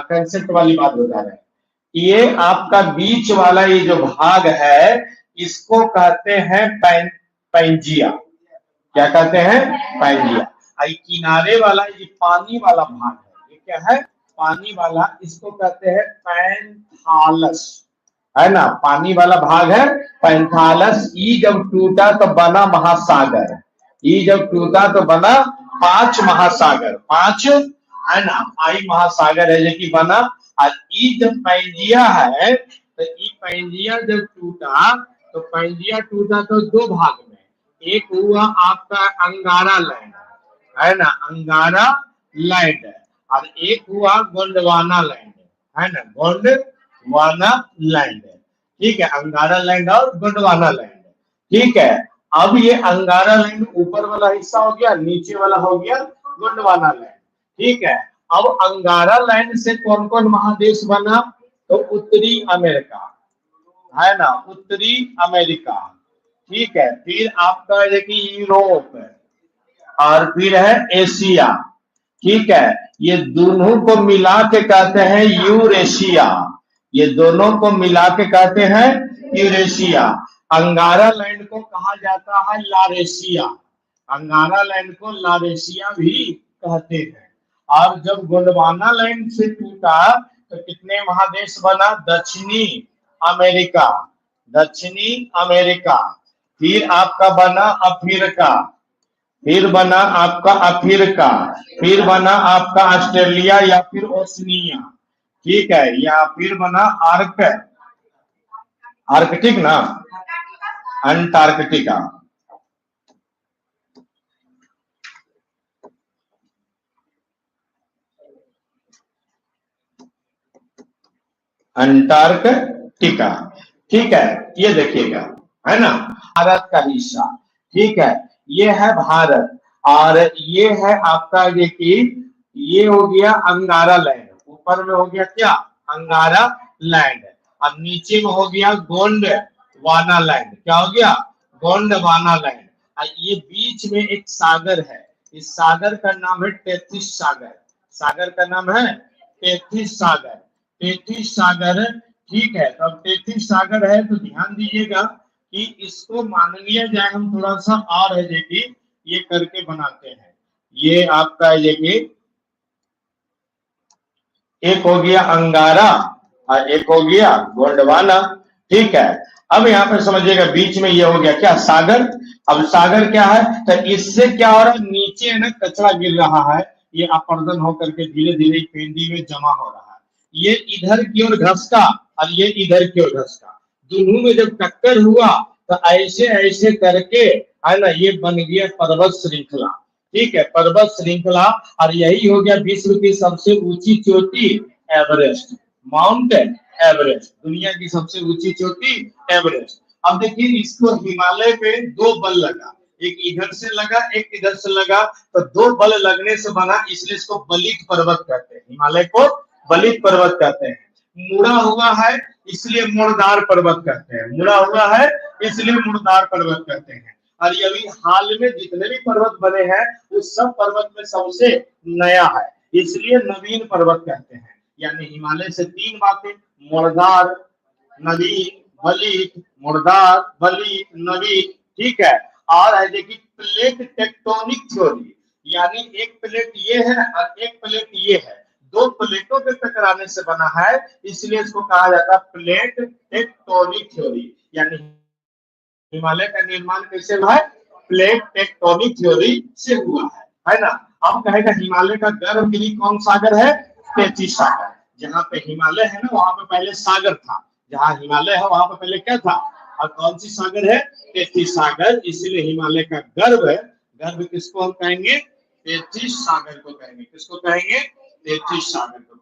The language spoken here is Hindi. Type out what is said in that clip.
कंसेप्ट वाली बात बता रहे हैं। ये आपका बीच वाला ये जो भाग है इसको कहते हैं पैंजिया। क्या कहते हैं? पैंजिया। किनारे वाला ये पानी वाला भाग है, ये क्या है? पानी वाला, इसको कहते हैं पैंथालस, है ना? पानी वाला भाग है पैंथालस। ई जब टूटा तो बना महासागर। ई जब टूटा तो बना 5 महासागर, 5 है ना, 5 महासागर है जो कि बना। और ई जब पैंजिया है तो ई पैंजिया जब टूटा तो पैंजिया टूटा तो 2 भाग में। एक हुआ आपका अंगारा लैंड, है ना, अंगारा लैंड, और एक हुआ गोंडवाना लैंड, है ना, गोंडवाना लैंड। ठीक है, अंगारा लैंड और गोंडवाना लैंड। ठीक है, अब ये अंगारा लैंड ऊपर वाला हिस्सा हो गया, नीचे वाला हो गया गोंडवाना लैंड। ठीक है, अब अंगारा लैंड से कौन कौन महादेश बना? तो उत्तरी अमेरिका, है ना, उत्तरी अमेरिका। ठीक है, फिर आपका देखिए यूरोप है, और फिर है एशिया। ठीक है, ये दोनों को मिला के कहते हैं यूरेशिया। ये दोनों को मिला के कहते हैं यूरेशिया। अंगारा लैंड को कहा जाता है लारेशिया। अंगारा लैंड को लारेशिया भी कहते हैं। और जब गोंडवाना लैंड से टूटा तो कितने महादेश बना? दक्षिणी अमेरिका, दक्षिणी अमेरिका। फिर आपका बना अफ्रीका, फिर बना आपका अफ्रीका, फिर बना आपका ऑस्ट्रेलिया या फिर ओशनिया। ठीक है, या फिर बना आर्कटिक ना, अंटार्कटिका। अंटार्कटिका। ठीक है, ये देखिएगा, है ना, भारत का हिस्सा। ठीक है, ये है भारत, और ये है आपका ये कि ये हो गया अंगारा लैंड। ऊपर में हो गया क्या? अंगारा लैंड, और नीचे में हो गया गोंडवाना लैंड। क्या हो गया? गोंडवाना लैंड। और ये बीच में एक सागर है, इस सागर का नाम है तेथिस सागर। सागर का नाम है तेथिस सागर, तेथिस सागर। ठीक है, तो तेथिस सागर है तो ध्यान दीजिएगा कि इसको मान लिया जाए, हम थोड़ा सा और है देखिए ये करके बनाते हैं। ये आपका ये एक हो गया अंगारा और एक हो गया गोंडवाना। ठीक है, अब यहाँ पे समझिएगा बीच में ये हो गया क्या? सागर। अब सागर क्या है? तो इससे क्या हो रहा है? नीचे है ना कचरा गिर रहा है, ये अपर्दन होकर के धीरे धीरे पेंदी में जमा हो रहा है। ये इधर की ओर घसका और ये इधर की ओर घसका, दोनों में जब टक्कर हुआ तो ऐसे ऐसे करके, है ना, ये बन गया पर्वत श्रृंखला। ठीक है, पर्वत श्रृंखला, और यही हो गया विश्व की सबसे ऊंची चोटी एवरेस्ट, माउंट एवरेस्ट, दुनिया की सबसे ऊंची चोटी एवरेस्ट। अब देखिए इसको हिमालय पे 2 बल लगा, एक इधर से लगा एक इधर से लगा, तो 2 बल लगने से बना, इसलिए इसको बलित पर्वत कहते हैं। हिमालय को बलित पर्वत कहते हैं। मुड़ा हुआ है इसलिए मुड़दार पर्वत कहते हैं, मुड़ा हुआ है इसलिए मुड़दार पर्वत कहते हैं। और ये अभी हाल में जितने भी पर्वत बने हैं उस सब पर्वत में सबसे नया है, इसलिए नवीन पर्वत कहते हैं। यानी हिमालय से 3 बातें, मुड़दार, नवीन, बलित, मुड़दार, बलित, नवीन। ठीक है, और है देखिए प्लेट टेक्टोनिक थ्योरी, यानी एक प्लेट ये है और एक प्लेट ये है, 2 प्लेटों के टकराने से बना है, इसलिए इसको कहा जाता है प्लेट टेक्टोनिक थ्योरी। यानी हिमालय का निर्माण कैसे हुआ है? प्लेट टेक्टोनिक थ्योरी से हुआ है ना। अब कहेगा हिमालय का गर्भगृह कौन सागर है? तेथिस सागर। जहाँ पे हिमालय है ना वहां पे पहले सागर था, जहाँ हिमालय है वहां पे पहले क्या था? और कौन सी सागर है? तेथिस सागर, इसीलिए हिमालय का गर्भ है। गर्भ किसको हम कहेंगे? तेथिस सागर को कहेंगे। किसको कहेंगे? तेथिस सागर को।